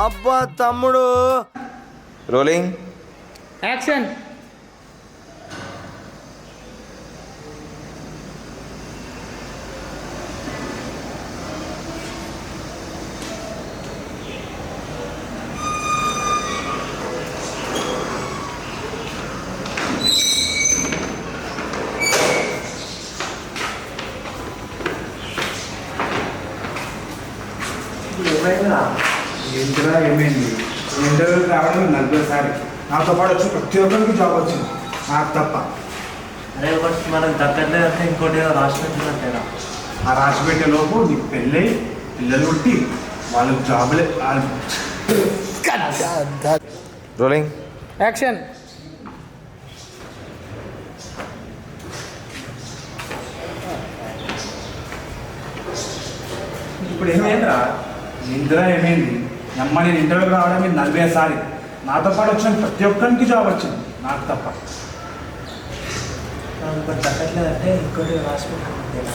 అబ్బా తమ్ముడు. Rolling action. ఏంటిరా ఏమైంది? ఇంటర్వ్యూకి రావడం 40సారి. నాతో పాటు వచ్చి ప్రతి ఒక్కరికి జాబ్ వచ్చింది, నాకు తప్ప. అదే బట్ మనకు దగ్గరలే అంటే ఇంకోటి ఏదో రాసి పెట్టినట్టేనా? ఆ రాసి పెట్టే లోపు నీకు పెళ్ళై పిల్లలు పుట్టి వాళ్ళకి జాబులే. Rolling action. ఇప్పుడు ఏమైందిరా? ఇందిరా ఏమైంది? అమ్మ నేను ఇంటర్వ్యూకి రావడం 40సారి. నాతో పాటు వచ్చిన ప్రతి ఒక్కరికి జాబ్ వచ్చింది, నాకు తప్ప. మనకు దగ్గరలేదంటే ఇంకోటి ఏదో రాసి పెట్టినట్టేనా?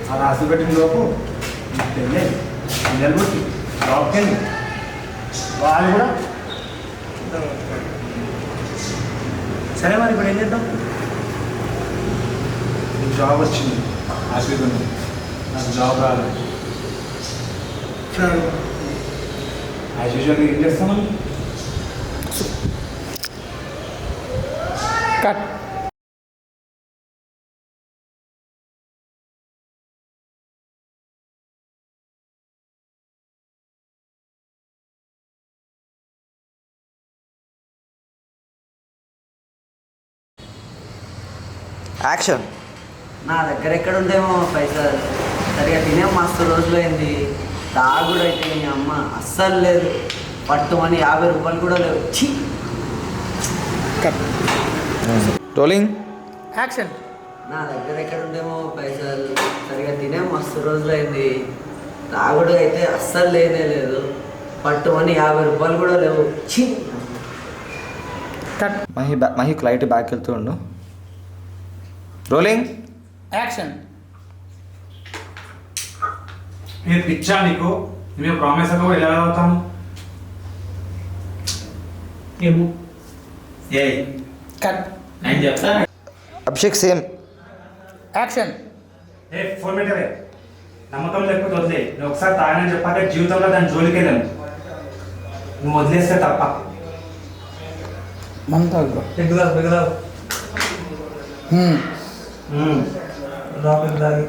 ఆ రాసి పెట్టిన లోపు నీకు పెళ్ళై పిల్లలు పుట్టి జాబ్కి వెళ్ళి వాళ్ళు కూడా. సరే మరి ఇప్పుడు ఏం చేద్దాం? నీకు జాబ్ వచ్చింది, హ్యాపీగా ఉంది. నాకు జాబ్ రాలేదు. యాజ్ యూజువల్గా ఏం చేస్తామని కట్. యాక్షన్. నా దగ్గర ఎక్కడ ఉంటేమో పైసలు, సరిగా తినే మస్తు రోజులు అయింది. తాగుడు అయితే మీ అమ్మ అస్సలు లేదు. పట్టుమని 50 రూపాయలు కూడా లేవు. ఛీ. కట్. Rolling action. నా దగ్గర ఎక్కడ ఉంటేమో పైసలు, సరిగా తినే మస్తు రోజులు అయింది. తాగుడు అయితే అస్సలు లేనే లేదు. పట్టుమని 50 రూపాయలు కూడా లేవు. ఛీ. కట్. మహి క్లైట్ బ్యాక్ వెళ్తూ ఉండు. Rolling action. నేను పిచ్చా నీకు? మేము ప్రామిస్ అవ్వ ఎలా అవుతాము? ఏమో. ఏ కట్. నేను చెప్తా. అభిషేక్ సేమ్. యాక్షన్. ఫోన్ పెట్టవే. నమ్మకం లేకపోతే వదిలే. నేను ఒకసారి తాగనని చెప్పాక జీవితంలో దాని జోలికి వెళ్ళాను. నువ్వు వదిలేస్తే తప్ప. మంతా పెగ్గుదావు పెగ్గుదావు రా పెగ్గుదావు.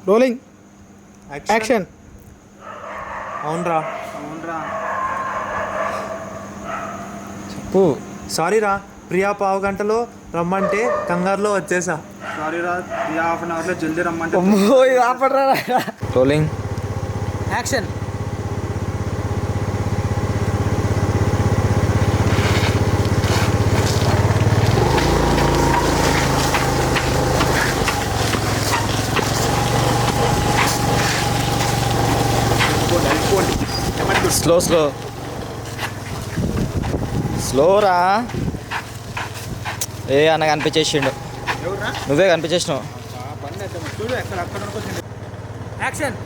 Rolling action. అవునరా. చెప్పు. సారీ రా, ప్రియా పావు గంటలో రమ్మంటే కంగారులో వచ్చేసా. సారీ రా, 1/2 అవర్లో జల్దీ రమ్మంటే. Rolling action. స్లో స్లో స్లోరా. ఏ అన్న కనిపించేసిండు. నువ్వే కనిపించేసినావు. యాక్షన్.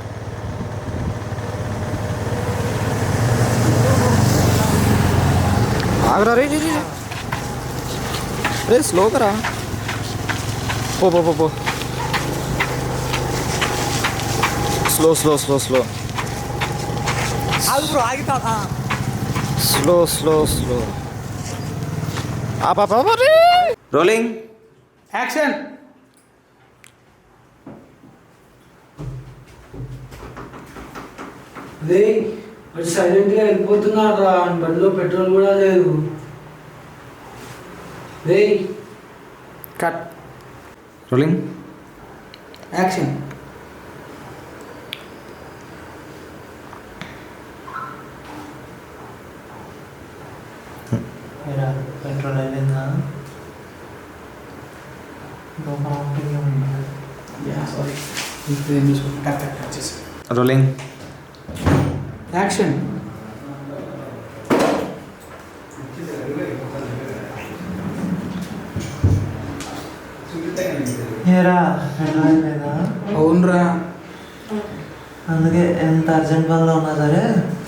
ఆగరా రే రే, రే. రే స్లోగా రా. పో పో పో పో. స్లో స్లో స్లో స్లో ఆగు బ్రో ఆగితా slow slow slow. Rolling. Action. అదే వాడు సైలెంట్గా వెళ్ళిపోతున్నాడు రా, బండిలో పెట్రోల్ కూడా లేదు. రే కట్. రోలింగ్. యాక్షన్. పెట్రోల్ అయిపోయిందా? సారీ ఇప్పుడు ఏం చూసుకో. కట్ కట్ కట్ చేసి. రోలింగ్. యాక్షన్. ఏరా పెట్రోల్ అయిపోయిందా? అవునరా. అందుకే ఎంత అర్జెంట్ పనిలో ఉన్నా సరే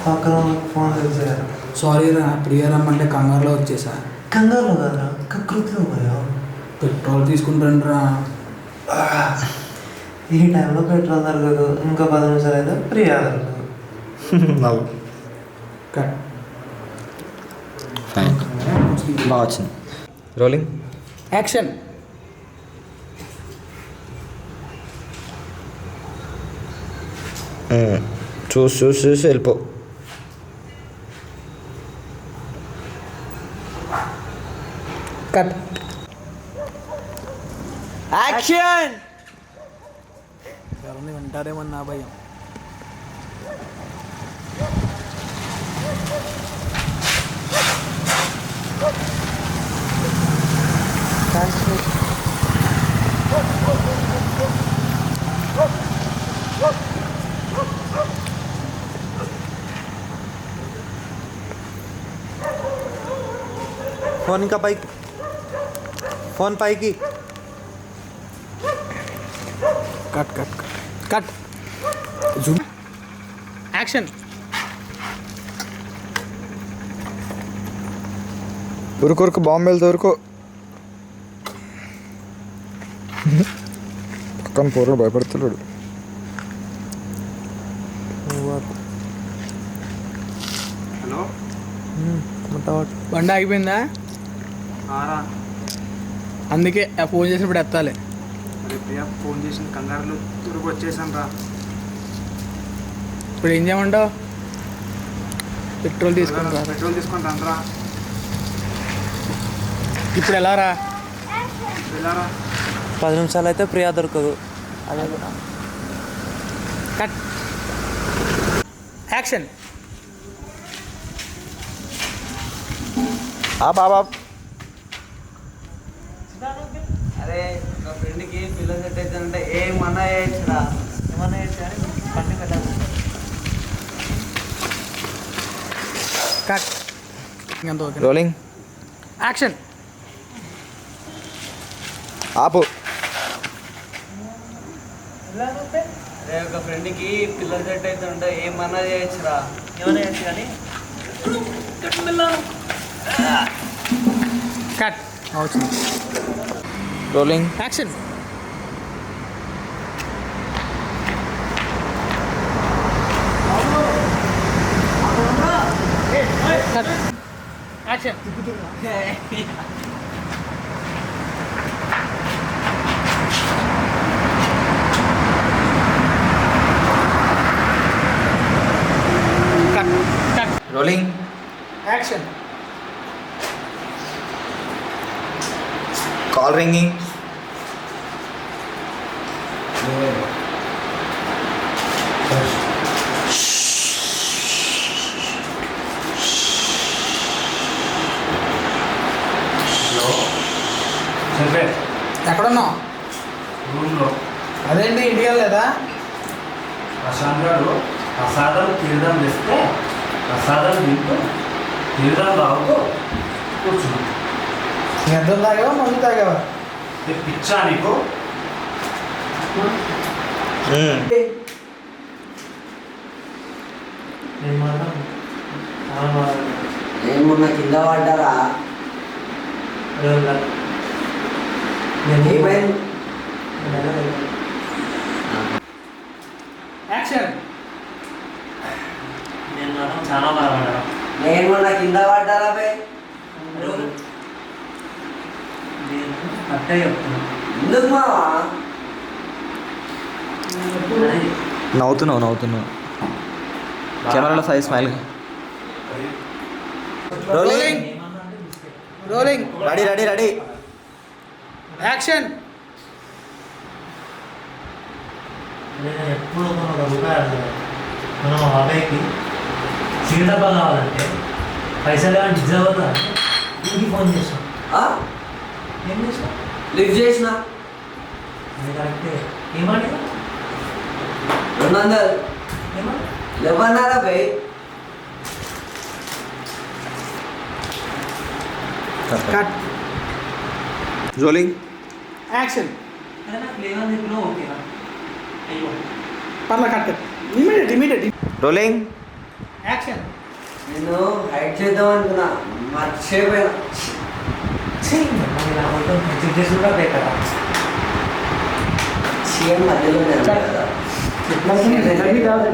పక్కన వాళ్ళకి ఫోన్ చేశారు. సారీ రా, ప్రియ రమ్మంటే కంగారులో వచ్చేసా. కంగారులో కదరా, కృతిలో పోయా. పెట్రోల్ తీసుకుంటాను రా. ఈ టైంలో పెట్రోల్ దొరకదు, ఇంకా 10 నిమిషాలు అయితే ప్రియా దొరకదు. నవ్వు. కట్. ఫైన్. బాగా వచ్చింది. రోలింగ్. యాక్షన్. చూసి చూసి చూసి వెళ్ళిపో. కట్. యాక్షన్. ఎవరిని వింటారేమన్నా భయం. ఫోన్ ఇంకా పైకి, ఫోన్ పైకి. Cut cut cut cut. Zoom. Action. ఉరుకు బాంబు వెళ్తే ఉరుకు. పక్కన పోరు భయపడుతున్నాడు. హలో బండి ఆగిపోయిందా? ఆరా. అందుకే ఫోన్ చేసినప్పుడు ఎత్తాలి. అరే ప్రియా ఫోన్ చేసిన కంగారులో తిరిగి వచ్చేసాను రా. ఇప్పుడు ఏం చేయమంటావు? పెట్రోల్ తీసుకుంటా. పెట్రోల్ తీసుకొని రండి. ఇప్పుడు ఎలా రా? వెళ్ళారా? 10 నిమిషాలు అయితే ప్రియా దొరకదు. అదే కట్. యాక్షన్. బాబా. అరే నా ఫ్రెండ్కి పిల్ల సెట్ అవుతుందంటే ఏమన్నా చేయొచ్చురా. ఏమన్నా చేసి కానీ బండి పెట్టాలి. కట్. ఇంకంత ఓకే. రోలింగ్. యాక్షన్. ఆపు. అరే ఒక ఫ్రెండ్కి పిల్ల సెట్ అవుతుంటే ఏమన్నా చేయొచ్చురా. ఏమన్నా చేసి కానీ కట్. వచ్చింది. Rolling. Action. Cut. Action. Cut cut. Rolling. Action. Call ringing. Hello చెప్పే. ఎక్కడున్నావు? రూమ్లో అదేంటి ఇంటికి వెళ్ళలేదా? ప్రశాంత్ గారు ప్రసాదం తీర్థం తెస్తే ప్రసాదం తింటూ తీర్థం తాగుతూ కూర్చున్నాం. అర్థం తాగావా మందు తాగావా? ఇది పిచ్చా నీకు? ఏమన్నా నేను మొన్న కింద పడ్డారా ఏమైంది యాక్షన్. నేను మాత్రం చాలా బాధపడ్డా. నేను మొన్న కింద పడ్డారా బే నేను కరెక్టే చెప్తున్నా. ఎందుకు మావా అరే, నవ్వుతున్నావు కెమెరాలో సైజ్ స్మైల్ రోలింగ్ ఏమన్నా అంటే బిస్కెట్. రోలింగ్. Ready action. నేను ఎప్పుడు ఒక రూపాయి అడగలేదు. మనం ఆ బాబాయ్కి సీల్ డబ్బా కావాలంటే పైసలు ఏమైనా డిజర్వ్ అవుతా ఇంటికి ఫోన్ చేసాం. ఏం చేసాం? లిఫ్ట్ చేసిన అది కరెక్టే. ఏమని 200 ఏమని లేవన్నారా బే కట్. Rolling action. అరే నాకు లేవని చెప్పినా ఓకేనా? అయ్యో పర్లా కట్. ఇమీడియట్. Rolling action. నేను హైడ్ చేద్దాం అనుకున్నా మర్చిపోయినా ఇలా మొత్తం చెక్ చేసి కూడా పెట్టారా? సీఎం మధ్యలో నేను కదా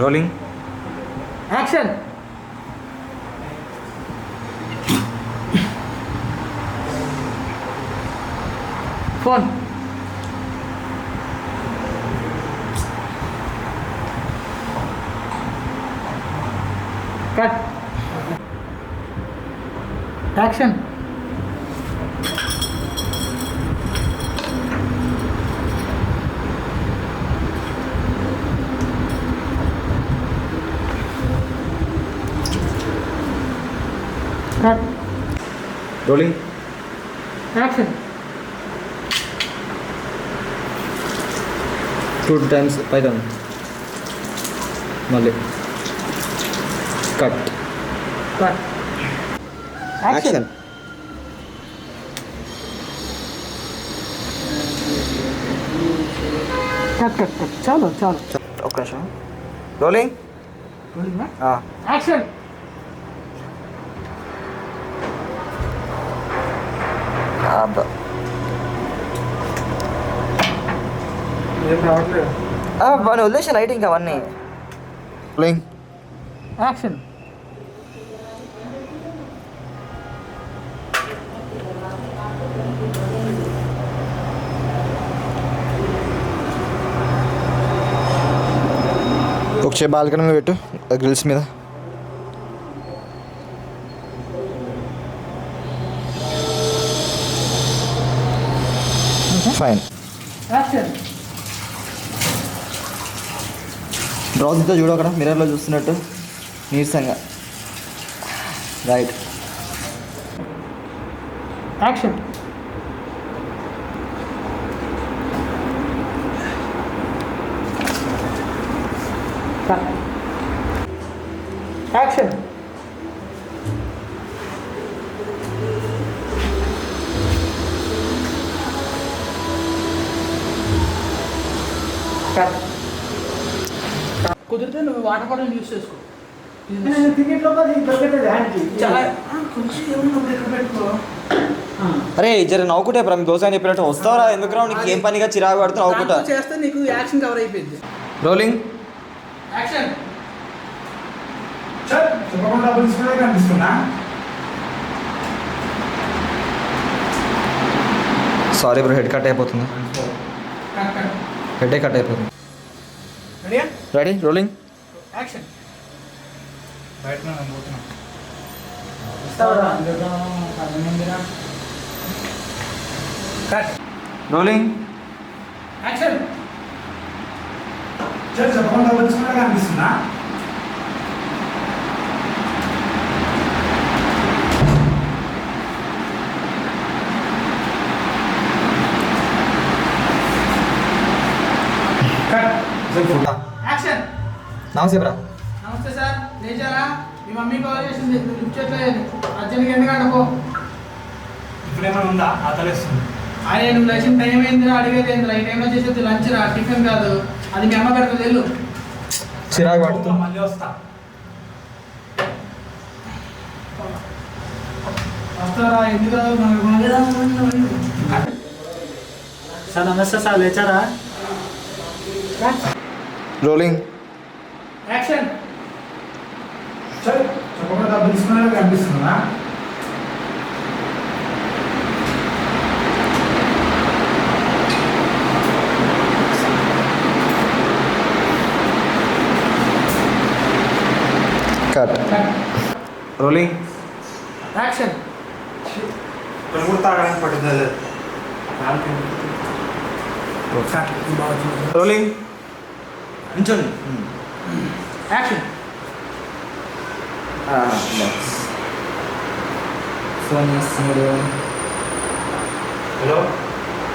rolling action. Phone. Cut. Action. Cut. Rolling action. 2 times python మళ్ళీ cut cut. Action cut cut cut. చాలు. ఒక్క నిమిషం రోలింగ్ యాక్షన్. అబ్బా ఏం రావట్లేదు. బాగా వదిలేసా లైటింగ్ అవన్నీ ప్లేయింగ్ యాక్షన్. ఒక చే బాల్కనీ మీద పెట్టు గ్రిల్స్ మీద ఫైన్ యాక్షన్. డ్రాస్తో చూడు అక్కడ మిర్రర్లో చూస్తున్నట్టు నీరసంగా రైట్ యాక్షన్. యాక్షన్. కుదిరితే నువ్వు వాటర్ బాటిల్ యూస్ చేసుకో. టికెట్లో చాలా కొంచెం ఏమన్నా దగ్గర పెట్టుకో. అరే జర నవ్వుకుంటే మీ దోశ అని చెప్పినట్టు వస్తావరా ఎందుకు రావు నీకు ఏం పనిగా చిరాకు పడుతూ నవ్వుకుంటా దాంతో చేస్తే నీకు యాక్షన్ కవర్ అయిపోయింది. Rolling action. చెప్పకుండా డబ్బులు తీసుకునే కనిపిస్తున్నా. సారీ బ్రో హెడ్ కట్ అయిపోతుంది హెడ్ కట్ అయిపోతుంది రెడీయా? Ready rolling action. బయట నేను పోతున్నా. కట్. Rolling action. చెప్పకుండా డబ్బులు తీసుకునే కనిపిస్తున్నా. యాక్షన్. నమస్తే బ్రా నమస్తే సార్, లేచారా? మీ మమ్మీ కాల్ చేసింది, నువ్వు లిఫ్ట్ చేయట్లేదు. అర్జెంట్గా ఎందుకంటే పో. ఇప్పుడేమైనా ఉందా? ఆకలిస్తుంది. అరే నువ్వు లేచిన టైం ఏందిరా, అడిగేది ఏందిరా? ఈ టైంలో చేసేది లంచ్ రా, టిఫిన్ కాదు. అది మీ అమ్మ పెడుతుంది, వెళ్ళు. చిరాకు పడుతూ మళ్ళీ వస్తా. వస్తారా? ఎందుకు రాదు? సార్ నమస్తే సార్, లేచారా? Rolling action. చెప్పకుండా డబ్బులు తీసుకునే కనిపిస్తున్నా. Cut rolling action. ఇప్పుడు కూడా తాగడానికి పట్టుదల. రోలింగ్ నించోండి యాక్షన్. ఫోన్ చేస్తున్నాడు హలో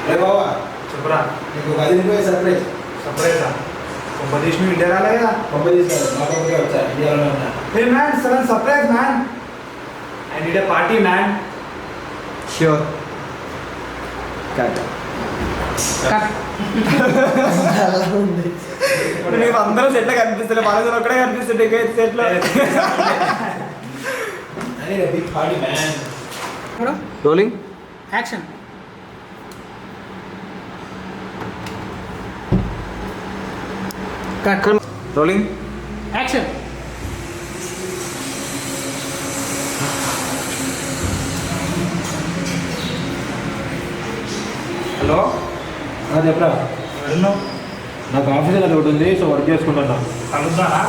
రే బావా, చెప్పురా. నీకు 10 రూపాయలు సర్ప్రైజ్. సర్ప్రైజా? కొంపదీసి నువ్వు ఇండియా రాలే కదా? పంపిణీ చేస్తాను. మా కంపెనీ వచ్చా, ఇండియాలోనే ఉన్నా. Hey man, sudden surprise man. I need a party man. Sure cut cut. మేము అందరం సెట్లో కనిపిస్తుంది బాగా ఒక్కడే కనిపిస్తుంది సెట్లో I need a big party, man. Rolling action. Cut. Rolling action. Hello, చెప్పరా, ఎడున్నావు? నాకు ఆఫీసులో అది ఒకటి ఉంది, సో వర్క్ చేసుకుంటున్నా. కలుద్దానా?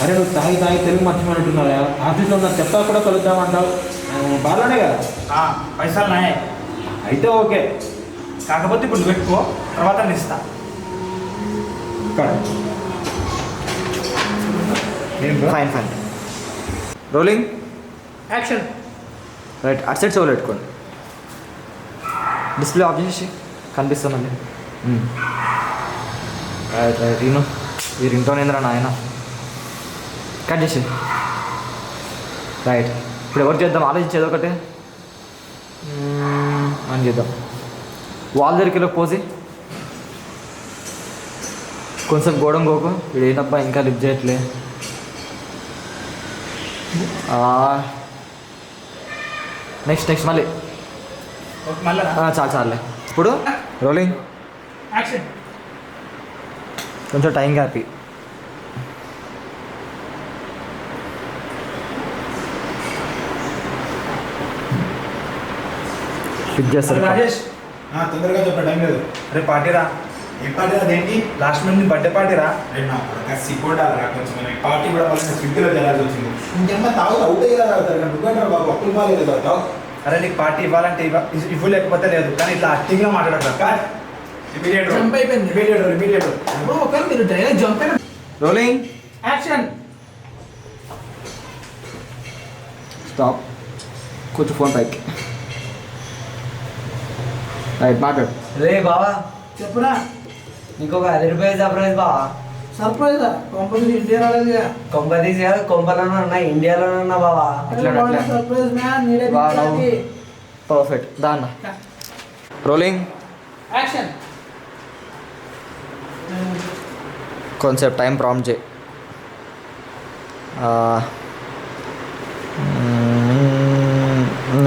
అరే నువ్వు తాగి తాగి తెలుగు మర్చిపోయినట్టున్నారా? ఆఫీస్లో నాకు చెప్తా కూడా కలుద్దామంటావు. బాగానే కదా, పైసలు నాయే. అయితే ఓకే. కాకపోతే ఇప్పుడు నువ్వు పెట్టుకో, తర్వాత నేను ఇస్తా. కట్. ఏం bro? Fine fine rolling action. Right అటు సైడ్ సోల్ పెట్టుకోండి డిస్ప్లే ఆఫ్ చేసి కనిపిస్తుందండి రైట్ రైట్ ఈను ఈ రింగ్టోన్ ఏంద్రా నాయన కట్ చేసి రైట్ ఇప్పుడు ఎవరు చేద్దాం ఆలోచించేది ఒకటే అని చేద్దాం వాల్ దగ్గరికి పోసి కొంచెం గోడం గోకు వీడు ఏంటబ్బా ఇంకా లిఫ్ట్ చేయట్లే నెక్స్ట్ మళ్ళీ మళ్ళా చాలు చాలులే ఇప్పుడు రోలింగ్ యాక్షన్. కొంచెం టైం గ్యాప్ పిక్ చేస్తారు రాజేష్ తొందరగా చెప్పిన టైం లేదు. అరే పార్టీరా. ఏం పార్టీ అదేంటి? లాస్ట్ మంత్ నీ బర్త్డే పార్టీరా. రేపు నా కొడుకు సిగ్గుండాలిరా కొంచెం. ఈ పార్టీ కూడా వాళ్ళకి స్విగ్గీలో చేయాల్సి వచ్చింది. ఇంకేమన్నా తాగుతా అవుట్ అయ్యేలా తాగుతారు కానీ నువ్వేంటారు బాబు అప్పులు బాగాలేదు తాగుతావు. అరే నీకు పార్టీ ఇవ్వాలంటే ఇవ్వు లేకపోతే లేదు, కానీ ఇట్లా యాక్టింగ్గా మాట్లాడరా. ఇమీడియట్ జంప్ అయిపోయింది. ఇమీడియట్ బ్రో ఒకవేళ మీరు డైరెక్ట్ జంప్ అయిన రోలింగ్ యాక్షన్. స్టాప్ కొంచెం ఫోన్ పైకి రైట్ మాట్లాడు. రే బావా చెప్పురా. నీకు ఒక 10 రూపాయలు సర్ప్రైజ్ బావా. సర్ప్రైజ్ కంపెనీ ఇండియా రాలేదుగా. కొంపదీసి కాదు కొంపలోనే ఉన్నా ఇండియాలోనే ఉన్నా బావా. అట్లా సర్ప్రైజ్ మ్యాన్ నీడే పర్ఫెక్ట్ దాన్న రోలింగ్ యాక్షన్. కొంచెం టైం ప్రాంప్ట్ చేయి.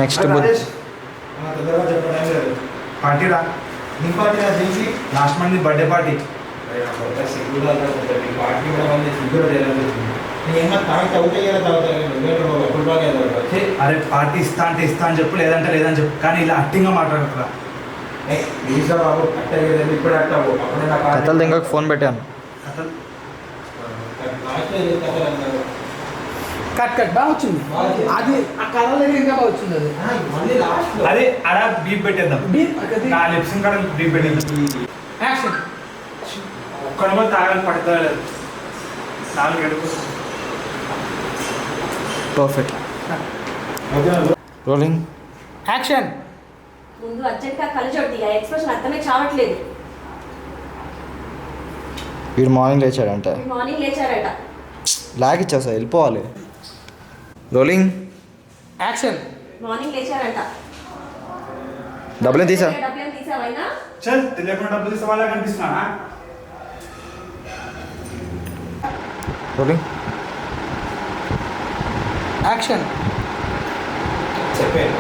నెక్స్ట్ రాజేష్ తొందరగా చెప్పిన టైం లేదు. పార్టీరా. నీ పార్టీ నాకు తెలిసి లాస్ట్ మంత్ నీ బర్త్డే పార్టీ. సిగ్గులో పార్టీ కూడా వాళ్ళు సిగ్గులో చేయాల్సి వచ్చింది. నేను ఏమన్నా తాగితే అవుట్ అయ్యేలా తాగుతాను కానీ నువ్వేంటారు బాబు అప్పులు బాగా. అరే పార్టీ ఇస్తా అని చెప్పు, లేదంటే లేదని చెప్పు, కానీ ఇలా యాక్టింగ్గా మాట్లాడరా. ప్లీజ్ బాబు అట్టలేదు ఇప్పుడు అట్టావు అప్పుడే నా పార్టీ కథలు ఇంకా ఫోన్ పెట్టాను. కథలు కట్ కట్ బాగా వచ్చింది. అది ఆ కలర్ ఇంకా బాగా వచ్చింది. అది మళ్ళీ లాస్ట్ అదే అలా బీప్ పెట్టేద్దాం. నా లిప్స్ కాడ బీప్ పెట్టేద్దాం. యాక్షన్. ఒక్కడ కూడా తాగాలి పడుతుందా లేదు. 4 గడుపు. Perfect rolling action. ముందు అర్జెంట్గా కళ్ళు చోటి ఎక్స్ప్రెషన్ అర్థమే చావట్లేదు. వీడు మార్నింగ్ లేచాడంట. మార్నింగ్ లేచారట. లాగ్ ఇచ్చా సార్ వెళ్ళిపోవాలి. Rolling action. మార్నింగ్ లేచారట. డబ్బులు తీసా డబ్బులు తీసావైనా చల్ తెలియకుండా డబ్బులు ఇస్తే వాళ్ళ కనిపిస్తున్నా. Rolling action. చెప్పాను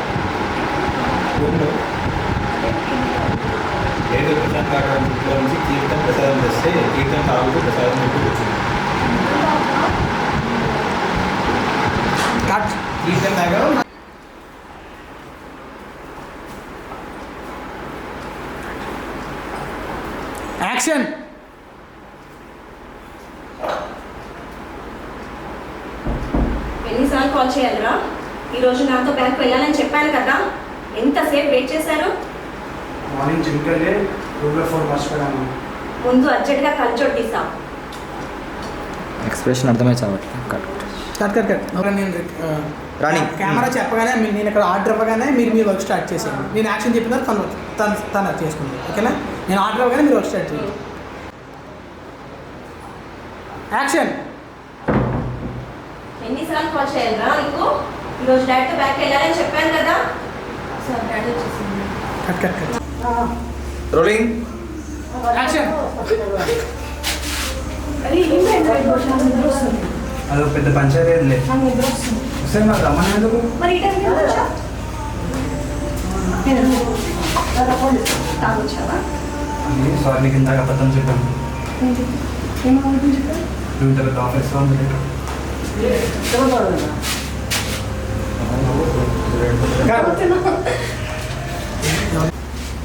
ఏదో ప్రశాంత్ కాక ఇంట్లో నుంచి తీర్థం ప్రసాదం తెస్తే తీర్థం తాగుతూ ప్రసాదం పెట్టి కూర్చుంది. కట్. తీర్థం తాగావు యాక్షన్. ఎన్నిసార్లు కాల్ చేయాలిరా? ఈరోజు నాతో బ్యాంక్ వెళ్ళాలని చెప్పాను కదా, ఎంతసేపు వెయిట్ చేశారు? మార్నింగ్ జిమ్కి వెళ్ళి రూమ్లో ఫోన్ మర్చిపోయాను. ముందు అర్జెంట్గా కళ్ళు చోటిస్తా. ఎక్స్ప్రెషన్ అర్థమై చావట్లేదు. Cut cut cut cut. నేను రాణి. కెమెరా చెప్పగానే నేను ఇక్కడ ఆర్డర్ ఇవ్వగానే మీరు వర్క్ స్టార్ట్ చేసేయండి. నేను యాక్షన్ చెప్పిన తను అది చేసుకుంది. ఓకేనా? నేను ఆర్డర్ ఇవ్వగానే మీరు వర్క్ స్టార్ట్ చేయండి. యాక్షన్. ఎన్నిసార్లు కాల్ చేయాలిరా నీకు? ఈరోజు డైరెక్ట్ బ్యాంక్ వెళ్ళాలని చెప్పాను కదా. సార్ డాడీ వచ్చేసింది. Cut cut cut. Rolling action. అరే ఏంటంటే వస్తుంది. అదొక పెద్ద పంచాయతీ లేదు. నాకు నిద్ర వస్తుంది. వస్తే మరి రమ్మని ఎందుకు? మరి ఈ టైంకి వచ్చా తాగొచ్చావా? సారీ నీకు ఇందాక అబద్ధం చెప్పాను. ఏమవుతుంది చెప్పారు? నువ్వు ఇంత పెద్ద ఆఫీస్లో ఉంది.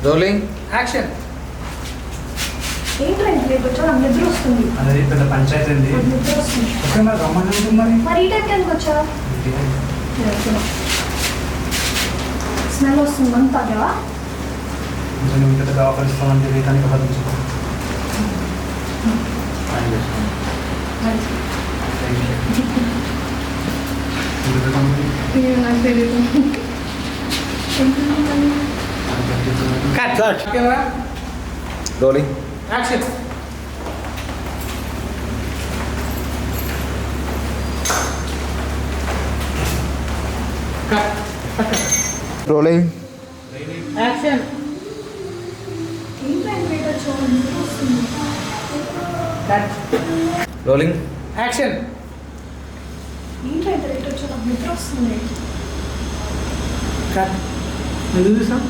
Rolling action. ఏంటంటే రేపు వచ్చా నాకు నిద్ర వస్తుంది. అదే పెద్ద పంచాయతీ ఉంది. నాకు నిద్ర వస్తుంది. ఓకే మరి రమ్మని ఎందుకు మరి? మరి ఈ టైంకి ఎందుకు వచ్చా? స్మెల్ వస్తుంది. మందు తాగావా? నువ్వు ఇంత పెద్ద ఆఫీస్లో ఉంది నీకు అబద్ధం చెప్పాను. నాకు తెలియదు. Cut cut. Camera rolling action. Cut rolling action. ఏంటంటే రేపు వచ్చా నిద్ర వస్తుంది. కట్. Rolling action. ఏంటంటే రేపు వచ్చా నాకు నిద్ర వస్తుంది. కట్. ఎందుకు చూసాం?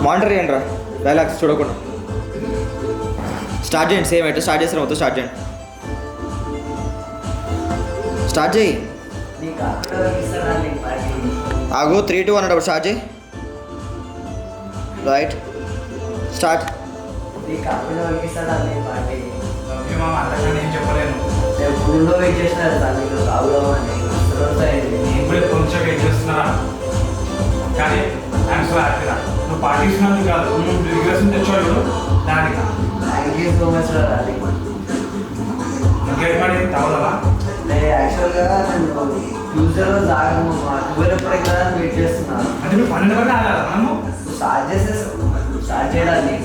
మానిటర్ చేయండి రా డైలాగ్స్ చూడకుండా. స్టార్ట్ చేయండి, సేమ్ అయితే స్టార్ట్ చేస్తారు మొత్తం స్టార్ట్ చేయండి. స్టార్ట్ చేయి. నీకు అక్కడ ఇస్తారా నీకు పార్టీ? ఆగు 3, 2 అన్నప్పుడు స్టార్ట్ చేయి. Right start. నీకు అక్కడ వాళ్ళకి ఇస్తారా నీకు పార్టీ? ఓకే మామ, అంతకన్నా ఏం చెప్పలేను. ఎప్పుడుండో వెయిట్ చేసినారు సార్ నీకు రావుదామని. నేను కూడా కొంచెం వెయిట్ చేస్తున్నా, కానీ ఐఎమ్ సో హ్యాపీరా. నువ్వు పాటిస్తున్నందుకు కాదు, నువ్వు రిగ్రెషన్ తెచ్చాడు దానికి. Thank you so much sir. అది ఇంకేం పడి తవదవా? యాక్చువల్గా నేను ఫ్యూచర్ రోజు ఆగము 12 ఎప్పుడే కదా అని వెయిట్ చేస్తున్నాను. అంటే నువ్వు 12 వరకు ఆగాలా మనము? స్టార్ట్ చేసే స్టార్ట్ చేయడానికి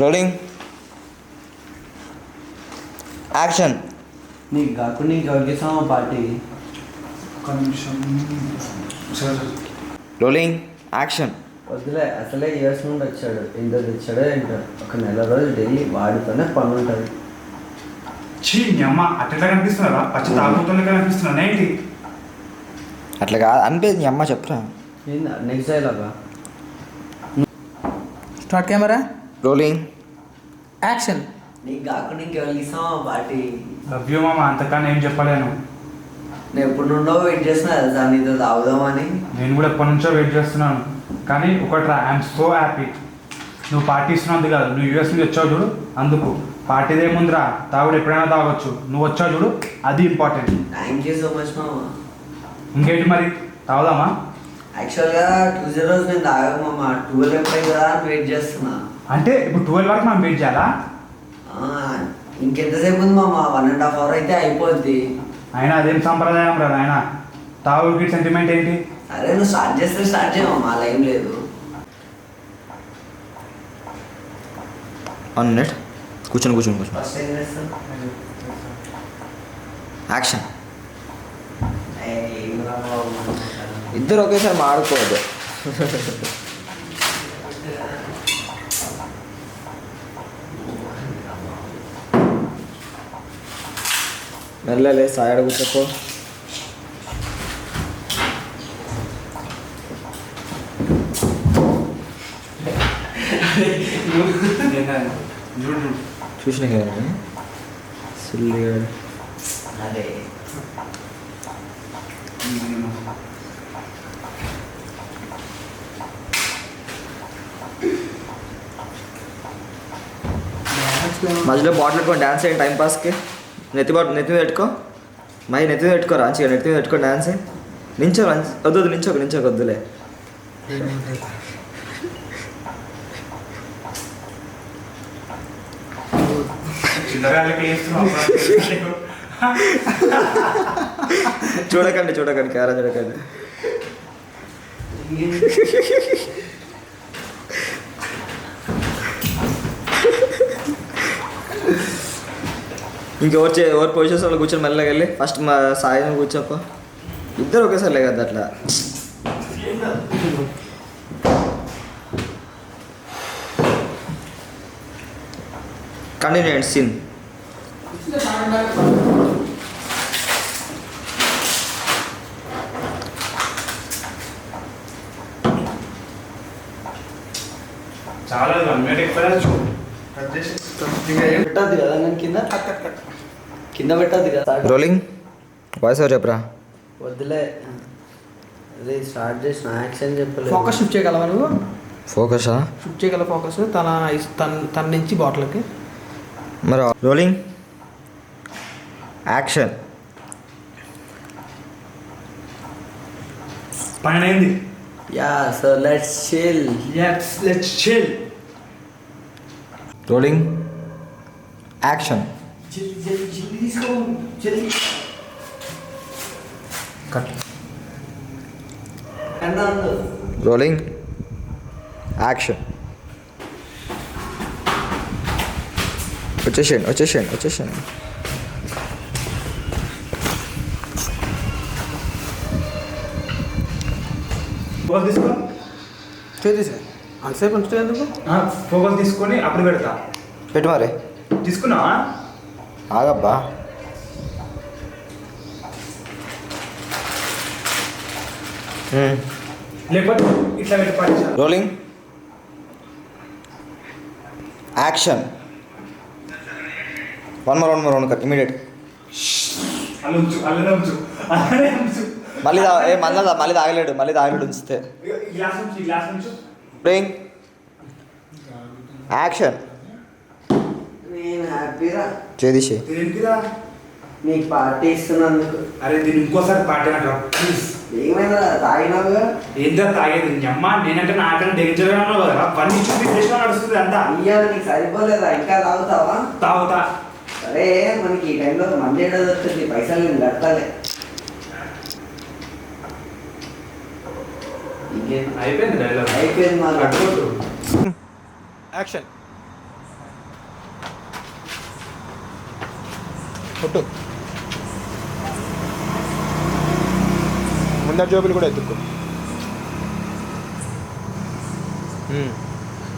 రోలింగ్ యాక్షన్. నీకు కాకుండా నీకు ఎవరికి ఇస్తామా పార్టీ? ఒక్క నిమిషం. సరే రోలింగ్ యాక్షన్. వద్దులే, అసలే ఇయర్స్ నుండి వచ్చాడు. ఎంత తెచ్చాడో ఏంటో. ఒక నెల రోజులు డైలీ వాడితోనే పని ఉంటుంది. చీ నీ అమ్మ అట్లా కనిపిస్తున్నారా? పచ్చి తాగుతూనే కనిపిస్తున్నా ఏంటి? అట్లా కాదు అనిపేది నీ అమ్మ చెప్పరా. నెక్స్ట్ డైలాగా స్టార్ట్ కెమెరా రోలింగ్ యాక్షన్. నీకు కాకుండా ఇంకెవరికి ఇస్తామా పార్టీ? లవ్ యూ మామ, అంతకన్నా ఏం చెప్పలేను. నేను ఎప్పుడు నుండో వెయిట్ చేస్తున్నా సార్ నీతో తాగుదామని. నేను కూడా ఎప్పటి నుంచో వెయిట్ చేస్తున్నాను, కానీ ఒకటి ఐఎమ్ సో హ్యాపీ. నువ్వు పార్టీ ఇస్తున్నందుకు కాదు, నువ్వు యూఎస్ నుంచి వచ్చావు చూడు అందుకు. పార్టీదే ముందురా, తాగుడు ఎప్పుడైనా తాగొచ్చు. నువ్వు వచ్చావు చూడు, అది important. Thank you so much మామ. ఇంకేంటి మరి, తాగుదామా? యాక్చువల్గా 2 రోజు నేను తాగము మామ. 12 ఎప్పుడే కదా అని వెయిట్ చేస్తున్నా. అంటే ఇప్పుడు 12 వరకు మనం వెయిట్ చేయాలా? ఇంకెంతసేపు ఉంది మామ? 1.5 hour అయితే అయిపోద్ది. అయినా అదేం సంప్రదాయం రా ఆయన. తాగుడికి సెంటిమెంట్ ఏంటి? అరే నువ్వు స్టార్ట్ చేస్తే స్టార్ట్ చేయమమ్మా, అలా ఏం లేదు. 1 minute కూర్చొని ఫస్ట్ ఏం చేస్తాను? యాక్షన్. ఏం రా బాబు. ఇద్దరు ఒకేసారి మాడుకోవద్దు. మెల్లలే సాయడ కూర్చోపో. చూడు చూసిన కదా సిల్లిగాడు. అరే మధ్యలో బాటిల్ పెట్టుకొని డ్యాన్స్ చేయండి టైంపాస్కి. నెత్తి మీద పెట్టుకో. నెత్తి మీద పెట్టుకో రాంచిగా నెత్తి మీద పెట్టుకో డ్యాన్స్ నించో. వద్దు నించోక వద్దులే. చూడకండి కెమెరా చూడకండి. ఎవరు పొజిషన్స్ వాళ్ళు కూర్చొని మెల్లగా వెళ్ళి ఫస్ట్ మా సాయం కూర్చోపో. ఇద్దరు ఒకేసారి లేదు అట్లా. Continue scene. చాలా పెట్టద్దు కదా నేను కింద పెట్టద్దు కదా. రోలింగ్ వాయిస్ ఓవర్ చెప్పరా. వద్దులే, అదే స్టార్ట్ చేసిన యాక్షన్ చెప్పలేదు. ఫోకస్ షిఫ్ట్ చేయగలవా నువ్వు? ఫోకసా షిఫ్ట్ చేయగల ఫోకస్ తన నుంచి బాటిల్కి. మరి రోలింగ్ యాక్షన్. పైన ఏంది? Yeah so let's chill. Let's chill. Rolling action. Cut. Rolling action. వచ్చేసేయండి. ఫోకస్ తీసుకో. చేసేసా అంతసేపు ఉంచుతుంది ఎందుకు? ఫోకస్ తీసుకొని అప్పుడు పెడతా. పెట్టు మరి. తీసుకున్నావా? ఆగబ్బా. లేకపోతే ఇట్లా పెట్టి పడేసారు. Rolling action. One more cut immediate. అల్లు ఉంచు, అల్లనే ఉంచు, అల్లనే ఉంచు. మళ్ళీ మళ్ళీ తాగలేడు ఉంచితే. గ్లాస్ ఉంచు, గ్లాస్ ఉంచు. Rolling action. నేను హ్యాపీరా. చేదిషే ఏంటిరా? నీకు పార్టీ ఇస్తున్నందుకు. అరే దీన్ని ఇంకోసారి పార్టీ అంటారా ప్లీజ్? ఏమైనా తాగినావుగా? ఏంటో తాగేది నీ అమ్మ? నేనంటే నాకన్నా డేంజర్గా ఉన్నావు కదా. పని చూసి నడుస్తుంది అంతా. ఇయ్యాలి నీకు సరిపోలేదా? ఇంకా తాగుతావా? తాగుతా. సరే మనకి ఈ టైంలో మంది ఏడో దొరుకుతుంది, పైసలు నేను కట్టాలి. అయిపోయింది డైలాగ్. అయిపోయింది మా కట్టుకోటు. యాక్షన్. కొట్టు. ముందర జోబులు కూడా ఎత్తుకో.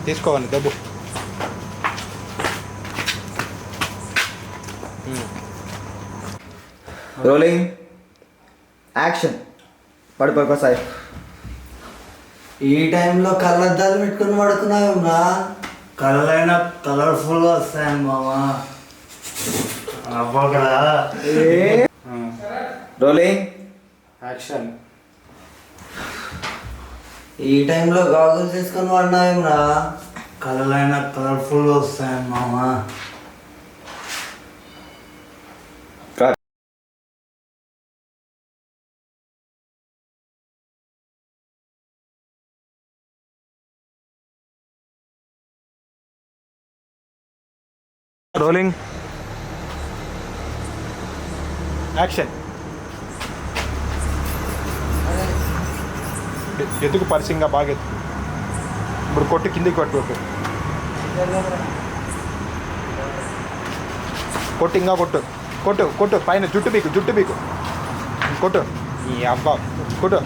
తీసుకోవాలి డబ్బు. Rolling action. పడిపోయి సాయి. ఈ టైంలో కళ్ళద్దాలు పెట్టుకుని పడుకున్నావురా? కలర్లైనా కలర్ఫుల్గా వస్తాయి మామా. అవ్వకరా. Rolling action. ఈ టైంలో గాగులు తీసుకొని పడినావురా? కలర్లైనా కలర్ఫుల్గా వస్తాయి మామా. Rolling action. ఎత్తుకు పరిసింగా బాగా ఎత్తుకు. ఇప్పుడు కొట్టు, కిందికి కొట్టు. కొట్టు, ఇంకా కొట్టు. కొట్టు పైన జుట్టు పీకు కొట్టు. ఈ అబ్బా కొట్టు.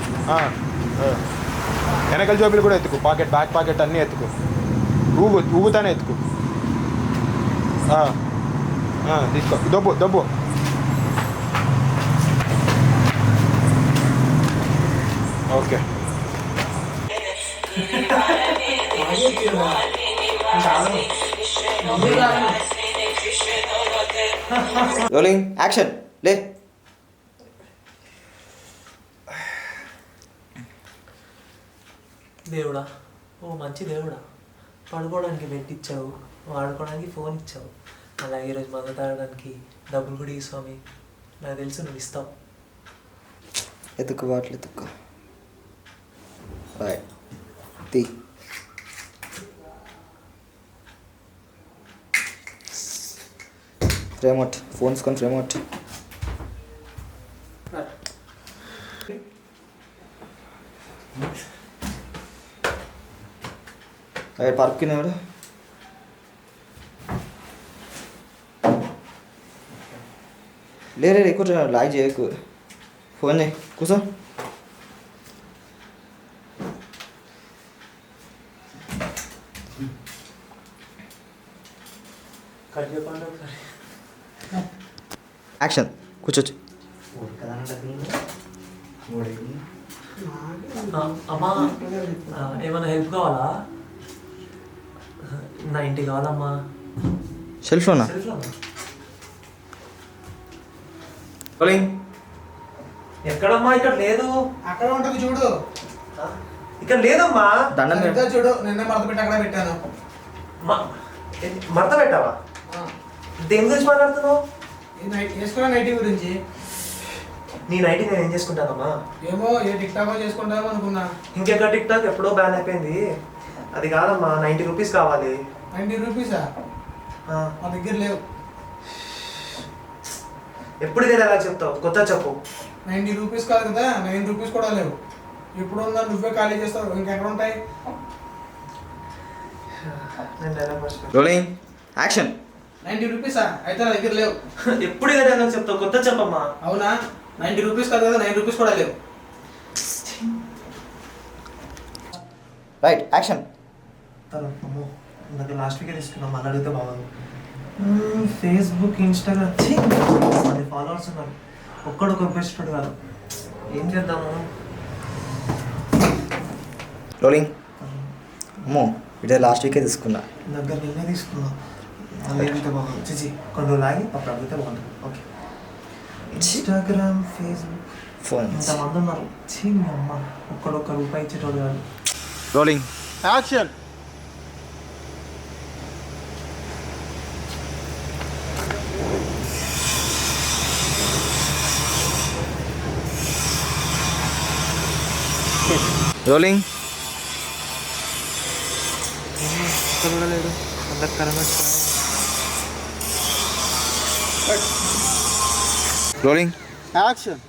వెనకల జోబులు కూడా ఎత్తుకు. బ్యాక్ పాకెట్ అన్నీ ఎత్తుకు. ఊగుతానే ఎత్తుకు. తీసుకో. దబ్బు. ఓకే. Rolling action. లే. దేవుడా, ఓ మంచి దేవుడా, పడుకోవడానికి బెడ్ ఇచ్చావు, వాడుకోవడానికి ఫోన్ ఇచ్చావు, అలాగే ఈరోజు మందు తాగడానికి డబ్బులు కూడా ఈ స్వామి. నాకు తెలుసు నువ్వు ఇస్తావు. ఎత్తుకు బాటలు ఎత్తుకో. రైట్ తీ. రిమోట్ ఫోన్ తీసుకొని రిమోట్. పార్క్ ఎవరు? లేరే ఎక్కువ లాగ్ చేయకు. ఫోన్ చేయి, కూర్చో. యాక్షన్. కూర్చోచ్చు. అమ్మా, ఏమైనా హెల్ప్ కావాలా? నా ఇంటికి కావాలమ్మా. సెల్ఫోనా? ఎక్కడమ్మా? ఇక్కడ లేదు. అక్కడ ఉంటుంది చూడు. ఇక్కడ లేదమ్మా. దండం ఇంకా చూడు, నిన్న మడత పెట్టి అక్కడ పెట్టాను. మడత పెట్టావా? దేని గురించి మాట్లాడుతున్నావు? వేసుకున్నా నైటీ గురించి. నీ నైటీ నేను ఏం చేసుకుంటానమ్మా? ఏమో ఏ టిక్ టాక్ చేసుకుంటామో అనుకున్నా. ఇంకెక్కడ టిక్ టాక్ ఎప్పుడో బ్యాన్ అయిపోయింది. అది కాదమ్మా, 90 రూపీస్ కావాలి. 90 రూపీసా? మా దగ్గర లేవు. ఎప్పుడు ఇదే ఎలా చెప్తావు? కొత్త చెప్పు. 90 రూపీస్ కాదు కదా, 9 రూపీస్ కూడా లేవు. ఇప్పుడు ఉందా? నువ్వే ఖాళీ చేస్తావు, ఇంకెక్కడ ఉంటాయి? Rolling action. 90 రూపీసా? అయితే నా దగ్గర లేవు. ఎప్పుడు ఇదే ఎలా చెప్తావు? కొత్త చెప్పమ్మా. అవునా? 90 రూపీస్ కాదు కదా, 9 రూపీస్ కూడా లేవు. Right action. అమ్మో, నాకు లాస్ట్ వీకే తీసుకున్నాం, మళ్ళీ అడిగితే బాగుంది. ఫేస్బుక్, ఇన్స్టాగ్రామ్ 10 ఫాలోవర్స్ ఉన్నారు. ఒక్కడు ఒక బెస్ట్ కాదు. ఏం చేద్దాము? రోలింగ్. అమ్మో ఇదే లాస్ట్ వీకే తీసుకున్నా. దగ్గర నిన్నే తీసుకున్నాం. అది ఎంత బాగుంది చిచి కొన్ని రోజులు ఆగి అప్పుడు అడిగితే బాగుంటుంది. Okay Instagram Facebook phone. ఇంతమంది ఉన్నారు. ఛీ మీ అమ్మ ఒక్క రూపాయి ఇచ్చేటోడు కాదు. రోలింగ్. యాక్షన్. రోలింగ్. చూడలేడు అందరు కరోనా రోలింగ్. యాక్షన్.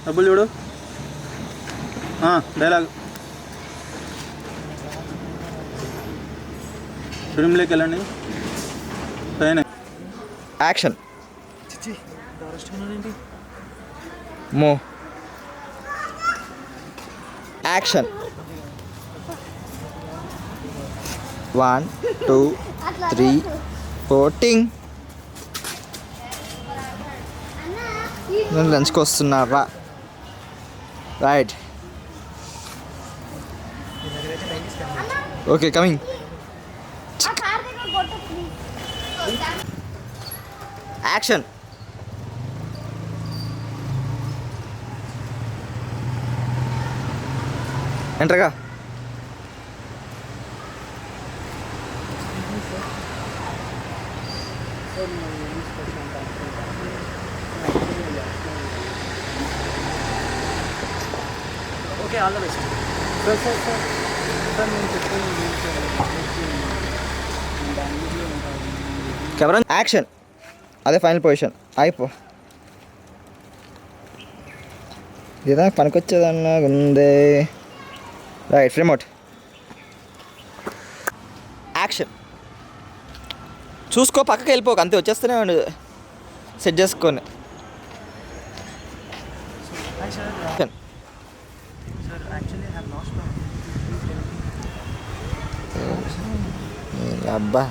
డబ్బులు చూడు. డైలాగ్. ఫిల్మ్లోకి వెళ్ళండి. పైన యాక్షన్. మో యాక్షన్. 1 2 3 14. నేను లంచ్కి వస్తున్నారా? రైట్. Okay coming. యాక్షన్. ఎంటర్గా. Okay all the best. Sir నేను చెప్పేది కెమెరా యాక్షన్. అదే ఫైనల్ పొజిషన్. అయిపో ఇదా పనికొచ్చేదన్నా ఉందే. Right frame out. యాక్షన్. చూసుకో పక్కకి వెళ్ళిపోక అంతే వచ్చేస్తూనే ఉండు సెట్ చేసుకొని. అబ్బా.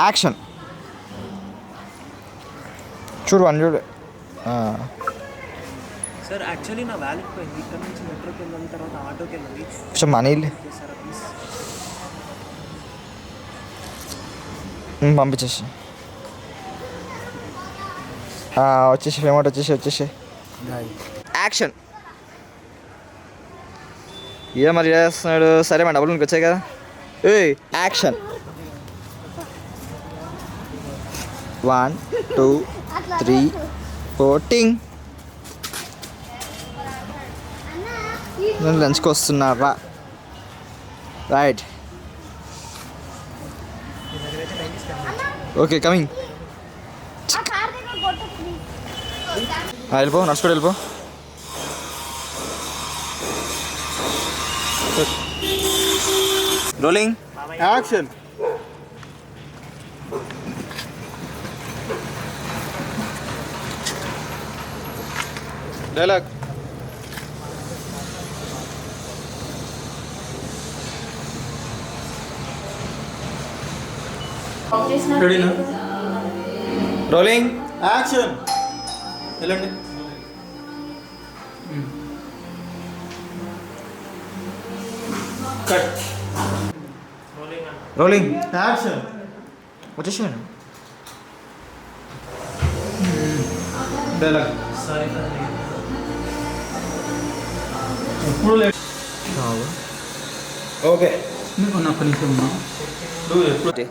యాక్షన్. చూడు వన్ చూడు. సార్ యాక్చువల్లీ నా వ్యాలెట్ పోయింది. ఇక్కడ నుంచి మెట్రోకి వెళ్ళిన తర్వాత ఆటోకి వెళ్ళాలి. కొంచెం మనీ సార్ ప్లీజ్. పంపించేసి వచ్చేసి ఫేమౌట్ వచ్చేసి. యాక్షన్. ఏ మరి చేస్తున్నాడు? సరే మా డబ్బులు నీకు వచ్చాయి కదా. యాక్షన్. 1 2 3 14. నేను లంచ్కి వస్తున్నారా? రైట్. Okay coming. వెళ్ళిపో నడుచుకోడు వెళ్ళిపో. రోలింగ్. యాక్షన్. డైలాగ్. రెడీనా? రోలింగ్. యాక్షన్. వెళ్ళండి. కట్. రోలింగ్. యాక్షన్. వచ్చేసాను. డైలాగ్. సారీ సార్ ఎప్పుడు లేదు. ఓకే మీకు ఒక్క నిమిషం ఉన్నా. అంతే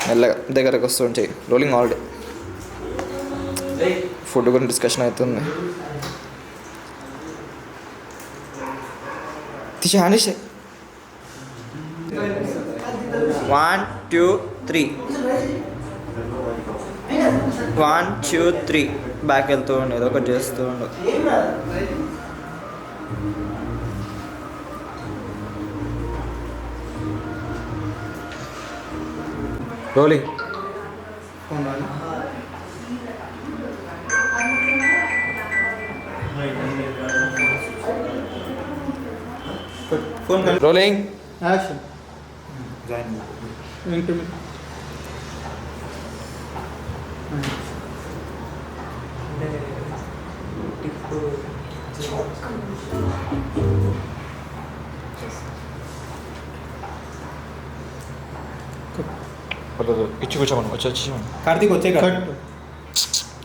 మెల్లగా దగ్గరకు వస్తుంటాయి. Rolling already. ఫుడ్ గురించి డిస్కషన్ అవుతుంది. తీసి హ్యాండ్ ఇచ్చే. 1 2 3 1 2 3 బ్యాక్ వెళ్తూ ఉండు. ఏదో ఒకటి చేస్తూ ఉండు. రోలింగ్. రోలింగ్. యాక్షన్. అంటే ఇచ్చి కూర్చోమను వచ్చి కార్తీక్ వచ్చే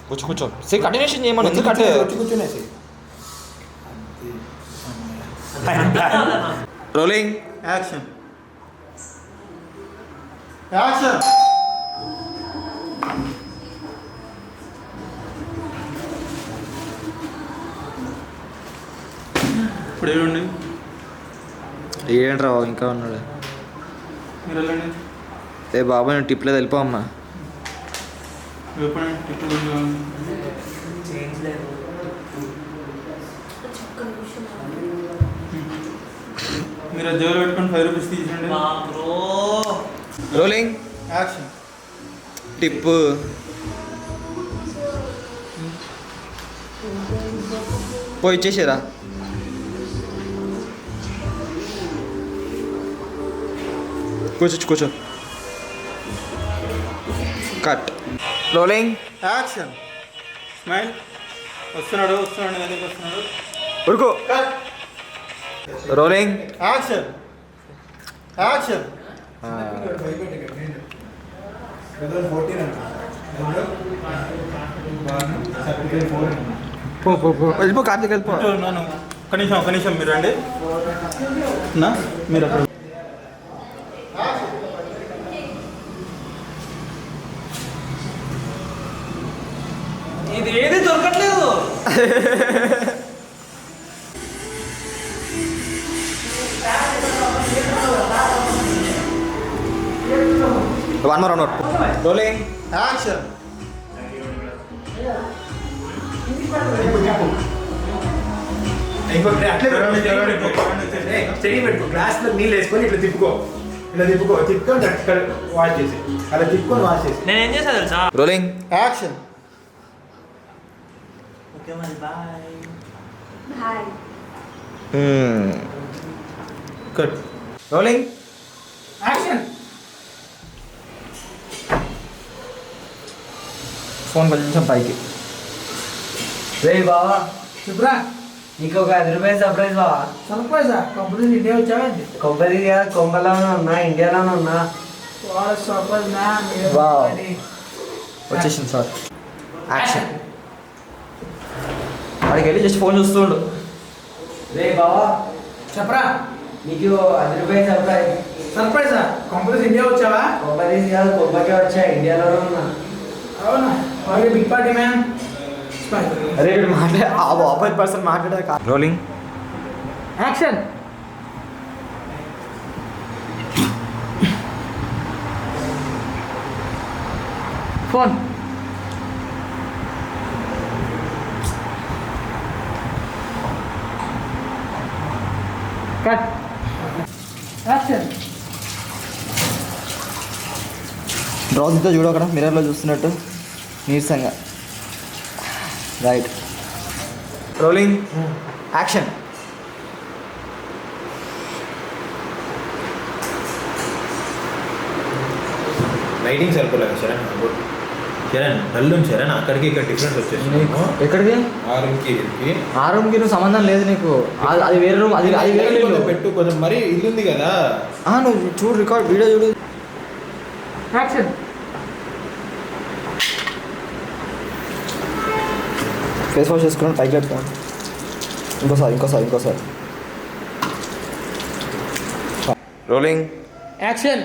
కూర్చో కూర్చో సే కంటిన్యూషన్ చేయమని ఎందుకంటే వచ్చి కూర్చునేసి రోలింగ్ యాక్షన్ యాక్షన్ ఇప్పుడు ఏమండి ఏంట్రా ఇంకా ఉన్నాడు మీరు వెళ్ళండి ఏ బాబా నేను టిప్లేదు వెళ్ళిపోమ్మా చెప్పండి టిప్పు చేంజ్ లేదు. ఒక్క నిమిషం. మీరు ఆ జేబులో పెట్టుకొని 5 రూపీస్ తీసేయండి మా బ్రో రోలింగ్ యాక్షన్ టిప్ పోయి ఇచ్చేసేరా కూర్చో కూర్చో కట్ రోలింగ్ యాక్షన్ స్మైల్ వస్తున్నాడు ఎందుకు వస్తున్నాడు ఉరుకు రోలింగ్ యాక్షన్ యాక్షన్ వెళ్ళిపో కార్తీక్ వెళ్ళిపో ఒక నిమిషం మీరు రండి నా మీరు అక్కడ ఇది ఏది దొరకట్లేదు. One more note rolling action study పెట్టుకో గ్లాస్లో నీళ్ళు వేసుకొని ఇట్లా తిప్పుకో తిప్పుకొని వాష్ చేసి అలా తిప్పుకొని వాష్ చేసి నేను ఏం చేసా తెలుసా? రోలింగ్ యాక్షన్ ఓకే మరి bye. Hi. Cut rolling action. Phone కొంచెం పైకి రే బావా చెప్పురా. నీకు ఒక 10 రూపాయలు సర్ప్రైజ్ బావా. సర్ప్రైజా? కంపెనీ ఇండియా వచ్చావేంటి? కొబ్బరి కొంపలోనే ఉన్నా, ఇండియాలోనే ఉన్నా. వాడు సర్ప్రైజ్ నా Wow. వచ్చేసింది సార్ యాక్షన్ వాడికి వెళ్ళి జస్ట్ ఫోన్ చూస్తుండు రే బావా చెప్పరా. నీకు 10 రూపాయలు సర్ప్రైజ్. సర్ప్రైజా? కంపెనీ ఇండియా వచ్చావా? కొబ్బరి కాదు కొబ్బరికే వచ్చా, ఇండియాలోనే ఉన్నా. అవునా? వాడి బిగ్ పార్టీ మ్యాన్. అరే వీడు ఆపోజిట్ పర్సన్ మాట్లాడే rolling action. Phone. Cut. Action. డ్రాస్తో చూడు అక్కడ మిర్రర్లో చూస్తున్నట్టు నీరసంగా రైట్ రోలింగ్ యాక్షన్ లైటింగ్ సరిపోలేదు శరణ్ డల్ శరణ్ అక్కడికి ఇక్కడ డిఫరెన్స్ వచ్చేసి ఎక్కడికి ఆ రూమ్కి ఆ రూమ్కి నువ్వు సంబంధం లేదు నీకు అది వేరే రూమ్ అది వేరే ఇల్లు. పెట్టు కొంచెం మరి ఇల్లు ఉంది కదా నువ్వు చూడు రికార్డ్ వీడియో చూడు యాక్షన్. ఫేస్ వాష్ చేసుకుని పైకి పెట్టుకోండి ఇంకోసారి రోలింగ్ యాక్షన్.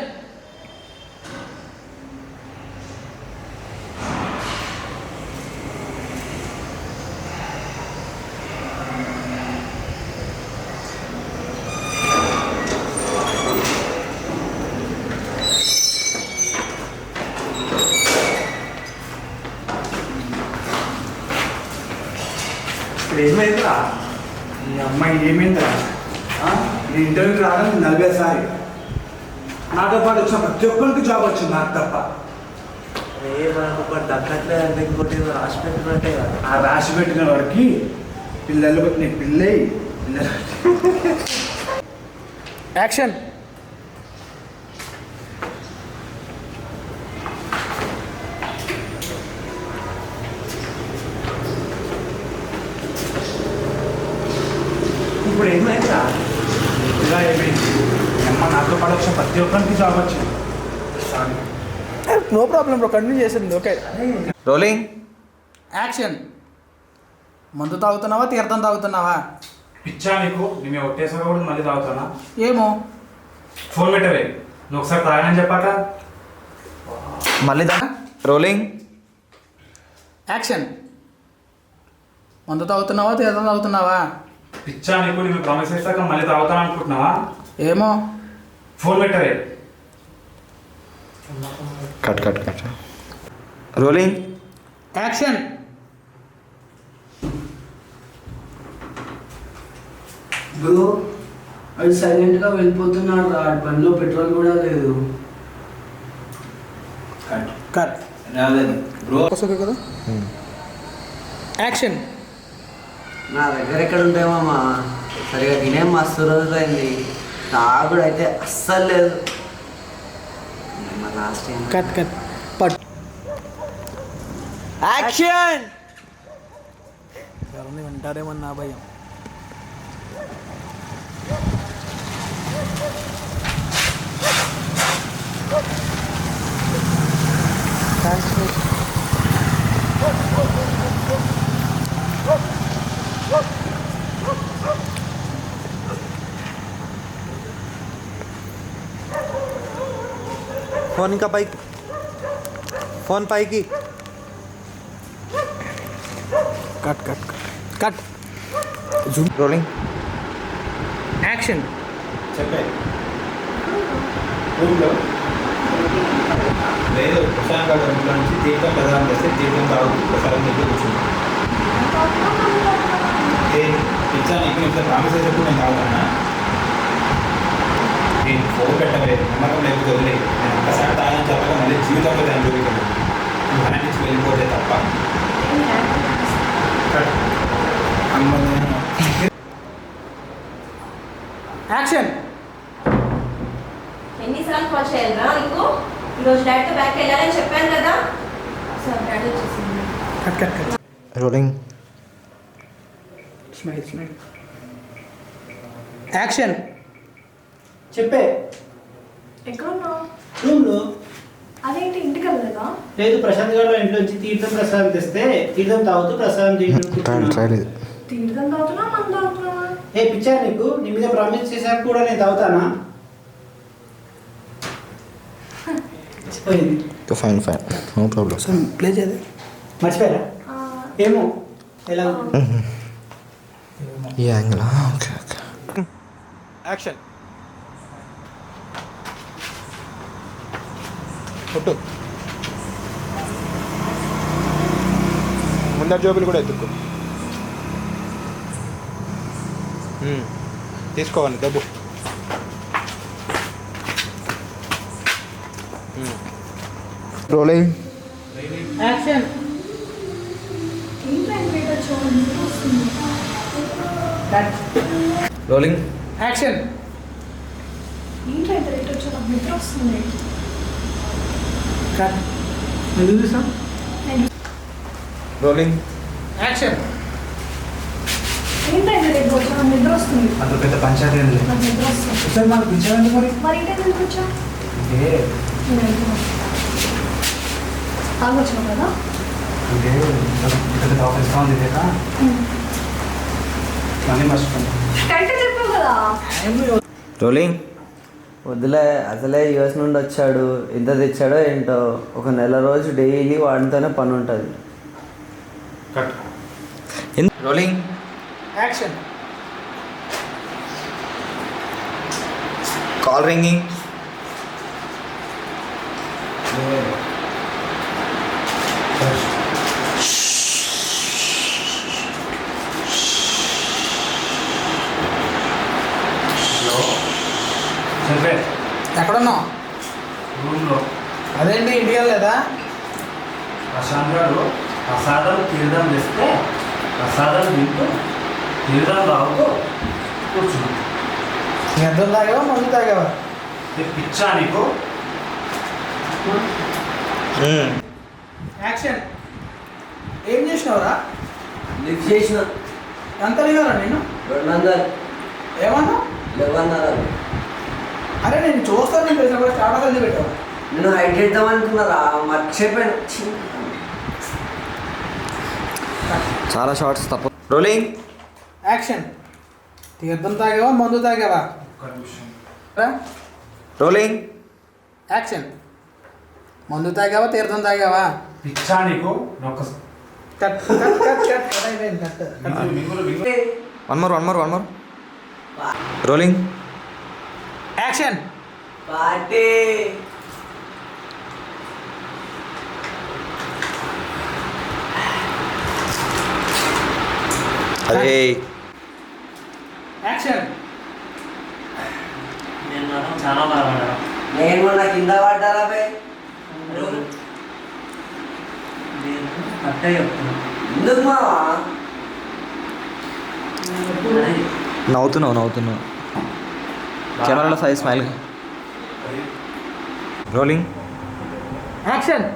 ఏమైందిరా ఈ అమ్మాయి ఏమైందిరా ఈ ఇంటర్వ్యూకి రావడం 40 సారి నాతో పాటు వచ్చిన ప్రతి ఒక్కరికి జాబ్ వచ్చింది నాకు తప్ప రే మనకు ఒకటి దక్కట్లేదు అంటే ఇంకోటి ఏదో రాసి పెట్టినట్టే కదా. ఆ రాసి పెట్టిన వాడికి పిల్లలు నీ పిల్లై యాక్షన్. ఇప్పుడు ఏమైందా ఇలా అయిపోయింది అమ్మ నాతో పాటు వచ్చిన ప్రతి ఒక్కరికి జాబ్ వచ్చింది sorry no problem bro, continue చేసింది ఓకే. రోలింగ్. యాక్షన్. మందు తాగుతున్నావా తీర్థం తాగుతున్నావా? పిచ్చా నీకు నేను ఒట్టేసా కూడా మళ్ళీ తాగుతానా? ఏమో. ఫోన్ పెట్టవే, నువ్వు ఒకసారి తాగనని చెప్పాక మళ్ళీ రోలింగ్. యాక్షన్. మందు తాగుతున్నావా తీర్థం తాగుతున్నావా? పిచ్చా నీకు నేను ప్రామిస్ చేశాక మళ్ళీ తాగుతాను అనుకుంటున్నావా? ఏమో. ఫోన్ పెట్టవే. Cut cut cut. Rolling. Action. Bro అది సైలెంట్గా వెళ్ళిపోతున్నాడు రా, బండిలో పెట్రోల్ కూడా లేదు. కట్. రాలేదు బ్రో. ఓకే కదా. యాక్షన్. నా దగ్గర ఎక్కడ ఉంటాయేమో మా సరిగా తినే మస్తు రోజులైంది, తాగుడు అయితే అస్సలు లేదు. లాస్ట్ టైం కట్ కట్ పట్. యాక్షన్. ఎవరిని వింటారేమన్నా భయం. ఫోన్ ఇంకా పైకి, ఫోన్ పైకి. Cut cut cut. Rolling. Action. చెప్పే రూమ్లో లేదు ప్రశాంత్ గారు ఇంట్లో నుంచి తీర్థం ప్రదానం చేస్తే తీర్థం తాగుతూ ప్రసాదం దగ్గర కూర్చున్నాను. పిచ్చా నీకు ఇంట్లో ప్రామిస్ చేసేప్పుడు నేను తాగుతానా? నేను ఫోన్ పెట్టవే, నమ్మకం లేకపోతే వదిలే. నేను ఒక్కసారి తాగని చెప్పక మళ్ళీ జీవితంలో దాని జోలికెళ్ళి నువ్వు హ్యాండ్ ఇచ్చి వెళ్ళిపోతే తప్ప. యాక్షన్. ఎన్నిసార్లు కాల్ చేయాలరా నీకు? ఈరోజు డాడీతో బ్యాక్ వెళ్ళాలని చెప్పాను కదా. సార్ డాడీ వచ్చేసింది. Cut cut cut. Rolling. Smile smile. Action. చెప్పే. ఎక్కడున్నావు? రూమ్లో. అదేంటి ఇంటికి వెళ్ళలేదా? లేదు ప్రశాంత్ గారు ఇంట్లో నుంచి తీర్థం ప్రసాదం తెస్తే తీర్థం తాగుతూ ప్రసాదం ట్రైలేదు. తీర్థం తాగుతున్నా మందు తాగుతున్నావా? ఏ పిచ్చా నీకు, నీ మీద ప్రామిస్ చేశాక కూడా నేను తాగుతానా? పోయింది. Fine fine, no problem. Play చేయదు. మర్చిపోయారా? ఏమో ఎలా ఈ యాంగిల్. Okay okay. యాక్షన్. కొట్టు. ముందర జోబులు కూడా ఎత్తుకో. తీసుకోవాలి డబ్బు. రోలింగ్. యాక్షన్. ఏంటి వెయిట్ వచ్చావు? నిద్ర వస్తుంది. రోలింగ్. యాక్షన్. ఏంటి వెయిట్ వచ్చావు? నాకు నిద్ర వస్తుంది. కట్. ఎందుకు చూసాం? రోలింగ్. యాక్షన్. ఏంటి వెయిట్ వచ్చావు? నాకు నిద్ర వస్తుంది. అంత పెద్ద పంచాయతీ ఏంది? నాకు నిద్ర వస్తుంది. ఒకసారి మాకు పిచ్చావండి మరి. మరి ఇంటి ఎందుకు వచ్చావు? అంటే నేను వెళ్తున్నా. తాగొచ్చావు కదా? అంటే పెద్ద ఆఫీస్ ఉంది లేక మళ్ళీ మర్చిపోయింది. కరెక్ట్ చెప్పావు కదా. రోలింగ్. వద్దులే, అసలే యూఎస్ నుండి వచ్చాడు, ఎంత తెచ్చాడో ఏంటో. ఒక నెల రోజు డైలీ వాడితోనే పని ఉంటుంది. Cut. Rolling. Action. Call ringing. చెప్పే. ఎక్కడున్నావు? రూమ్లో అదేంటి ఇంటికి వెళ్ళలేదా? ప్రశాంత్ గారు ప్రసాదం తీర్థం తెస్తే ప్రసాదం తింటూ తీర్థం తాగుతూ కూర్చున్నాం. ఎంత తాగావా మందు తాగావా? పిచ్చా నీకు? యాక్షన్. ఏం చేసినావురా? లిఫ్ట్ చేసిన ఎంత అడిగారా నేను? 200. ఏమన్నా లేవన్నారు. అరే నేను చూస్తాను, నేను చేసిన స్టార్ట్ అవుతుంది పెట్టావు. నేను హైట్ చేద్దాం అనుకున్నారా, మర్చిపోయాను. చాలా షార్ట్స్ తప్పు. Rolling action. తీర్థం తాగావా మందు తాగావా? Rolling action. మందు తాగావా తీర్థం తాగావా? పిచ్చా నీకు cut cut cut cut cut అయిపోయింది cut. One more. Rolling action. Party అరే యాక్షన్. నేను మాత్రం చాలా బాధపడ్డా. నేను మొన్న కింద పడ్డారా బే. నేను కరెక్టే చెప్తున్నా. ఎందుకు మావా? నవ్వుతున్నావు కెమెరాలో 5 smile. Rolling action.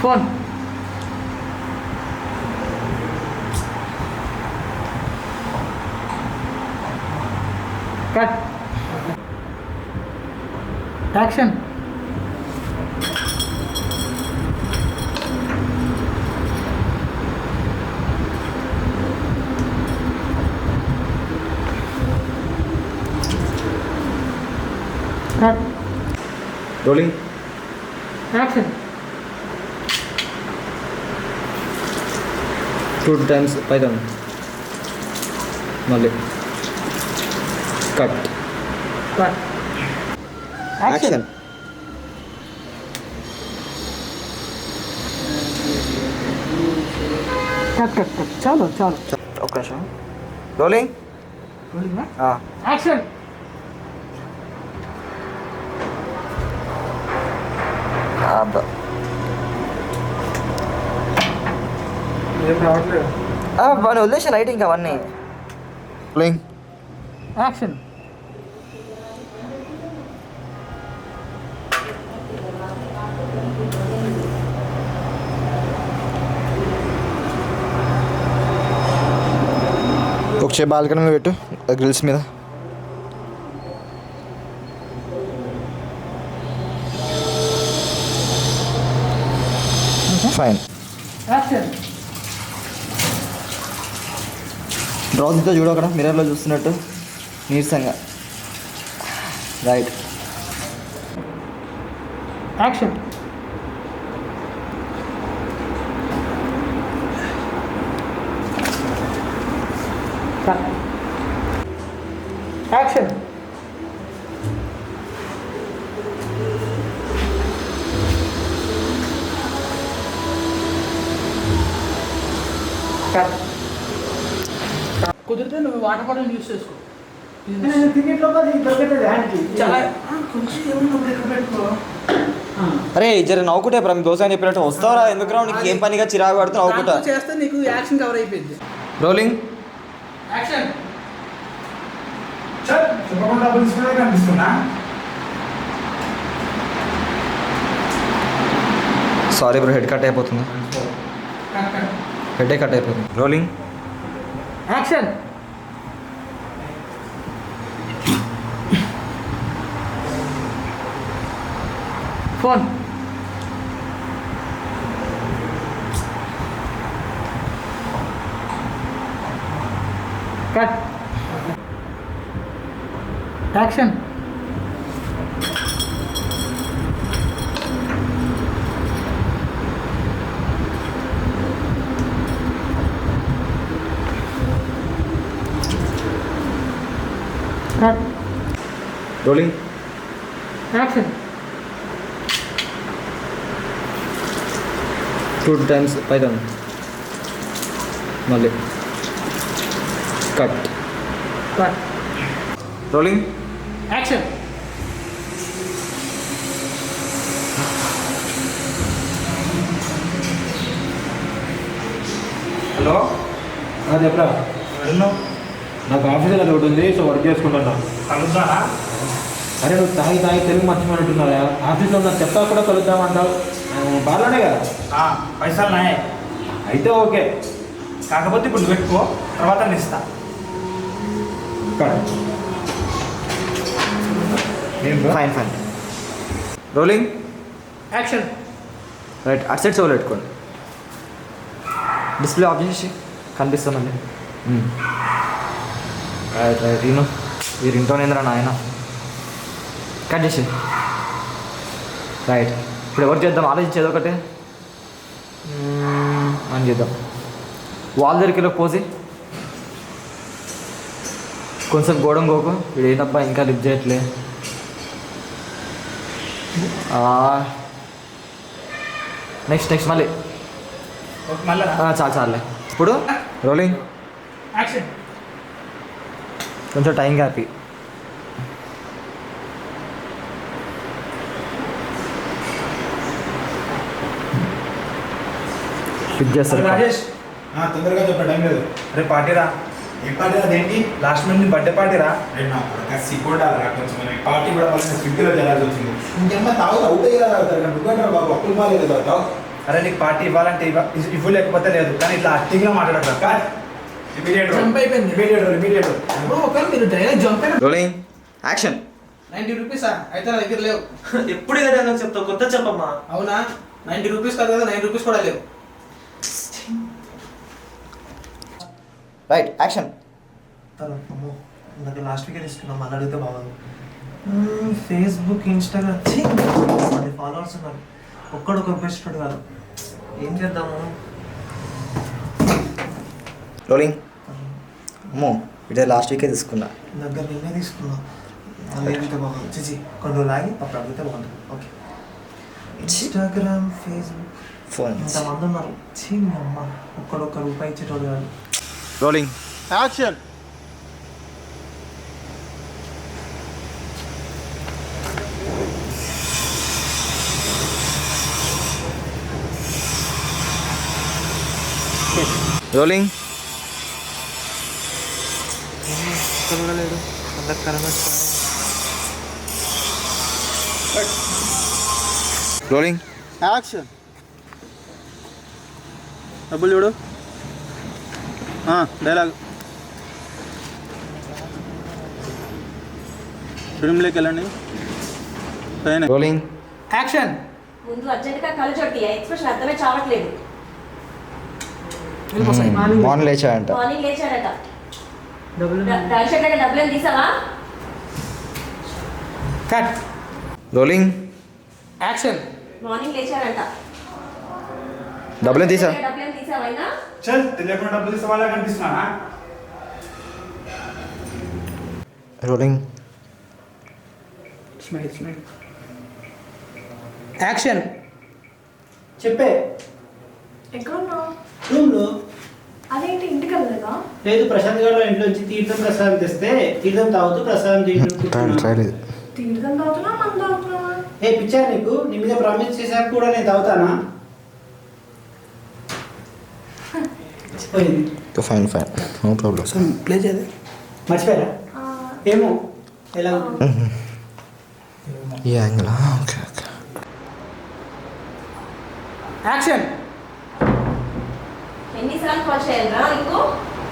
Phone. Cut. Action. Cut. Rolling action. 2 times పైదాం. మళ్ళీ cut. Cut. Action. Cut cut cut. చాలు ఒక్క నిమిషం. Rolling action. ఏం రావట్లేదు. వాడిని వదిలేసి రైటింగ్ అవన్నీ. Rolling action. ఒక చే బాల్కనీ మీద పెట్టు, గ్రిల్స్ మీద. ఫైన్. యాక్షన్. డ్రాస్తో చూడు, అక్కడ మిర్రర్లో చూస్తున్నట్టు నీరసంగా. రైట్. యాక్షన్. యాక్షన్. కుదిరితే నువ్వు వాటర్ బాటిల్ యూస్ చేసుకో. టికెట్లో దొరకట్లేదు హ్యాండ్కి. చాలా కొంచెం ఏమన్నా పెట్టుకో. అరే జర నవ్వుకుంటే మీ దోశ అని చెప్పినట్టు వస్తావరా? ఎందుకు రావు? నీకు ఏం పనిగా చిరాకు పడుతూ నవ్వుకుంటా చేస్తే నీకు యాక్షన్ కవర్ అయిపోయింది. Rolling action. చెప్పకుండా డబ్బులు తీసుకునే కనిపిస్తున్నా. సారీ బ్రో, హెడ్ కట్ అయిపోతుంది. హెడ్ కట్ అయిపోతుంది. Rolling action. Phone. Cut. Action. Cut. Rolling action. 2 times పైదాం. మళ్ళీ cut. Cut. Rolling action. Hello, చెప్పరా? నాకు ఆఫీస్ ఒకటి ఉంది, సో వర్క్ చేసుకుంటున్నా. కలుద్దారా? అరే నువ్వు తాగి తాగి తెలుగు మర్చిపోయినట్టున్నావా? ఆఫీస్లో నాకు చెప్తా కూడా కలుద్దామంటావు. బాగానే కదా? పైసలు నాయే. అయితే ఓకే. కాకపోతే ఇప్పుడు నువ్వు పెట్టుకో, తర్వాత నేను ఇస్తా. Fine fine. Rolling action. Right, అటు సైడ్ సోలో పెట్టుకోండి. డిస్ప్లే ఆఫ్ చేసి కనిపిస్తుందండి. Right right. ఈ రింగ్టోన్ ఏంద్రా నాయన. కట్ చేసి రైట్. ఇప్పుడు ఎవరు చేద్దాం? ఆలోచించేది ఒకటే మనం చేద్దాం. వాల్ దగ్గరికి పోసి కొంచెం గోడం గోకు. ఇప్పుడు ఏంటబ్బా ఇంకా లిఫ్ట్ చేయట్లే. నెక్స్ట్ మళ్ళీ చాలే. ఇప్పుడు రోలింగ్ యాక్షన్. కొంచెం టైం హ్యాపీ. ఫిట్ చేస్తారు. రాజేష్ తొందరగా చెప్ప, టైం లేదు. అరే పార్టీరా. ఏం పార్టీ అదేంటి? లాస్ట్ మంత్ నీ బర్త్డే పార్టీరా. సిగ్గుండాలి కొంచెం. పార్టీ కూడా వాళ్ళని స్విగ్గీలో చేయాల్సి వచ్చింది. ఇంకేమన్నా తాగుతా అవుట్ అయ్యేలా తాగుతారు కానీ నువ్వంటారు బాబు అప్పులు మాలేదు తాగుతావు. అరే నీకు పార్టీ ఇవ్వాలంటే ఇవ్వు, లేకపోతే లేదు. కానీ ఇట్లా యాక్టింగ్గా మాట్లాడతారు. జంప్ అయిపోయింది. ఇమీడియట్ ఒకవేళ మీరు డైరెక్ట్ జంప్ అయినా రోలింగ్ యాక్షన్. 90 రూపీస్ అయితే నా దగ్గర లేవు. ఎప్పుడు ఏదైనా చెప్తావు, కొత్త చెప్పమ్మా. అవునా? 90 రూపీస్ కాదు కదా, 9 రూపీస్ కూడా లేవు. Right action. అమ్మో, నాకు లాస్ట్ వీకే తీసుకున్నాం, మళ్ళీ అడిగితే బాగోదు. ఫేస్బుక్, ఇన్స్టాగ్రామ్ 10 ఫాలోవర్స్ ఉన్నారు. ఒక్కడొక బెస్ట్ కాదు. ఏం చేద్దాము? రోలింగ్. అమ్మో, ఇదే లాస్ట్ వీకే తీసుకున్నా. దగ్గర నిన్నే తీసుకున్నా, మళ్ళీ అడిగితే బాగుంది. చిచి కొన్ని రోజులు ఆగి అప్పుడు అడిగితే బాగుంటుంది. ఓకే. ఇన్స్టాగ్రామ్, ఫేస్బుక్, ఫోన్ ఇంతమంది ఉన్నారు. చీ అమ్మ, ఒక్కడొక్క రూపాయి ఇచ్చేటోడు కాదు. Rolling action. రోలింగ్. కూడా లేడు, అందరు కరోనా. Rolling action. డబ్బులు చూడు. డైలాగ్. రూమ్లోకి వెళ్ళండి. Rolling action. ముందు అర్జెంట్గా కళ్ళు చొట్టి ఎక్స్ప్రెషన్ అర్థమే చావట్లేదు. మార్నింగ్ లేచాడంట. మార్నింగ్ లేచాడట. రాజశేఖర్ డబ్బులు ఏం తీసావా? కట్. Rolling action. మార్నింగ్ లేచాడంట. డబ్బులు తీసా. డబ్బులు ఏం తీసావైనా? చల్, తెలియకుండా డబ్బులు తీసే వాళ్ళ కనిపిస్తున్నా. Rolling smile. యాక్షన్. చెప్పే. ఎక్కడున్నావు? రూమ్లో. అదేంటి ఇంటికి వెళ్ళలేదా? లేదు, ప్రశాంత్ గారు ఇంట్లో నుంచి తీర్థం ప్రసాదం తెస్తే తీర్థం తాగుతూ ప్రసాదం తింటున్నాను. తీర్థం తాగుతున్నా, మనం తాగుతున్నా. ఏ పిచ్చా నీకు? నీ మీద ప్రామిస్ చేశాక కూడా నేను తాగుతానా? Fine no problem. ప్లే చేయదు. మర్చిపోయారా? ఏమో ఎలా ఈ యాంగిల్. ఓకే. యాక్షన్. ఎన్నిసార్లు కాల్ చేయాలరా నీకు?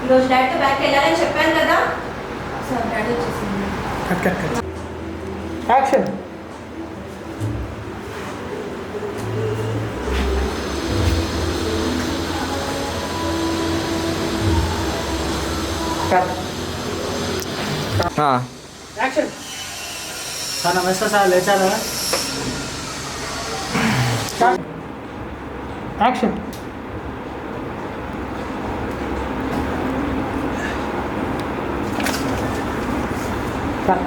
ఈరోజు డైరెక్ట్ బ్యాక్ వెళ్ళాలని చెప్పాను కదా. సార్ డాడీ వచ్చేసింది. కట్. యాక్షన్. యాక్షన్. సార్ నమస్తే సార్, లేచారా? యాక్షన్. కట్.